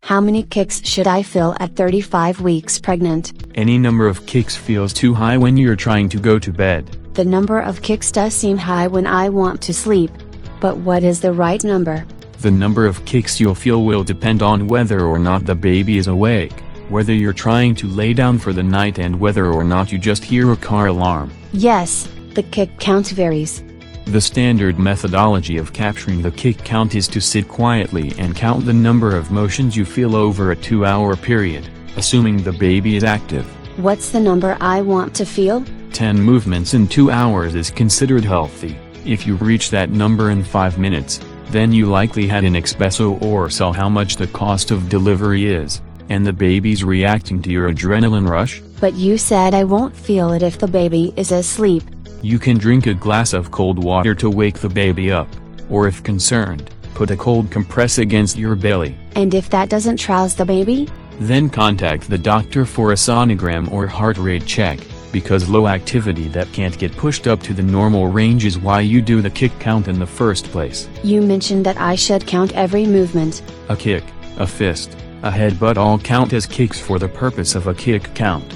How many kicks should I feel at 35 weeks pregnant? Any number of kicks feels too high when you're trying to go to bed. The number of kicks does seem high when I want to sleep. But what is the right number? The number of kicks you'll feel will depend on whether or not the baby is awake, whether you're trying to lay down for the night, and whether or not you just hear a car alarm. Yes, the kick count varies. The standard methodology of capturing the kick count is to sit quietly and count the number of motions you feel over a 2-hour period, assuming the baby is active. What's the number I want to feel? 10 movements in 2 hours is considered healthy. If you reach that number in 5 minutes, then you likely had an expresso or saw how much the cost of delivery is, and the baby's reacting to your adrenaline rush. But you said I won't feel it if the baby is asleep. You can drink a glass of cold water to wake the baby up, or if concerned, put a cold compress against your belly. And if that doesn't rouse the baby? Then contact the doctor for a sonogram or heart rate check, because low activity that can't get pushed up to the normal range is why you do the kick count in the first place. You mentioned that I should count every movement. A kick, a fist, a headbutt all count as kicks for the purpose of a kick count.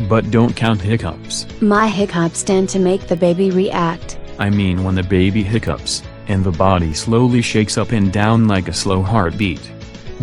But don't count hiccups. My hiccups tend to make the baby react. I mean when the baby hiccups, and the body slowly shakes up and down like a slow heartbeat.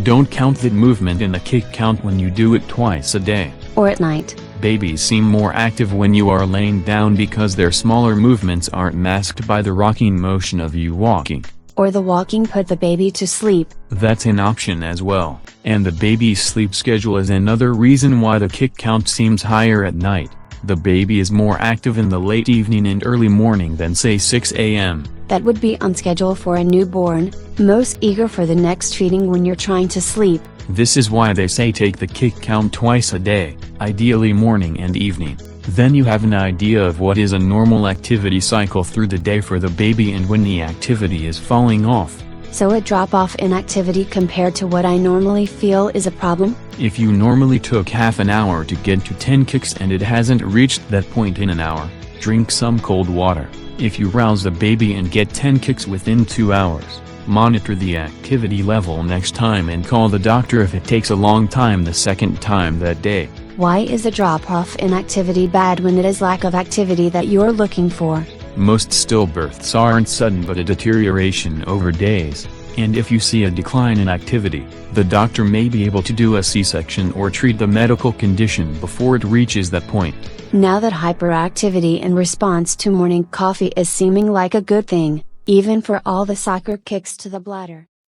Don't count that movement in the kick count when you do it twice a day. Or at night. Babies seem more active when you are laying down because their smaller movements aren't masked by the rocking motion of you walking. Or the walking put the baby to sleep. That's an option as well, and the baby's sleep schedule is another reason why the kick count seems higher at night. The baby is more active in the late evening and early morning than say 6 a.m. That would be on schedule for a newborn, most eager for the next feeding when you're trying to sleep. This is why they say take the kick count twice a day, ideally morning and evening. Then you have an idea of what is a normal activity cycle through the day for the baby and when the activity is falling off. So a drop-off in activity compared to what I normally feel is a problem? If you normally took half an hour to get to 10 kicks and it hasn't reached that point in an hour, drink some cold water. If you rouse the baby and get 10 kicks within 2 hours, monitor the activity level next time and call the doctor if it takes a long time the second time that day. Why is a drop-off in activity bad when it is lack of activity that you're looking for? Most stillbirths aren't sudden but a deterioration over days, and if you see a decline in activity, the doctor may be able to do a C-section or treat the medical condition before it reaches that point. Now that hyperactivity in response to morning coffee is seeming like a good thing, even for all the soccer kicks to the bladder.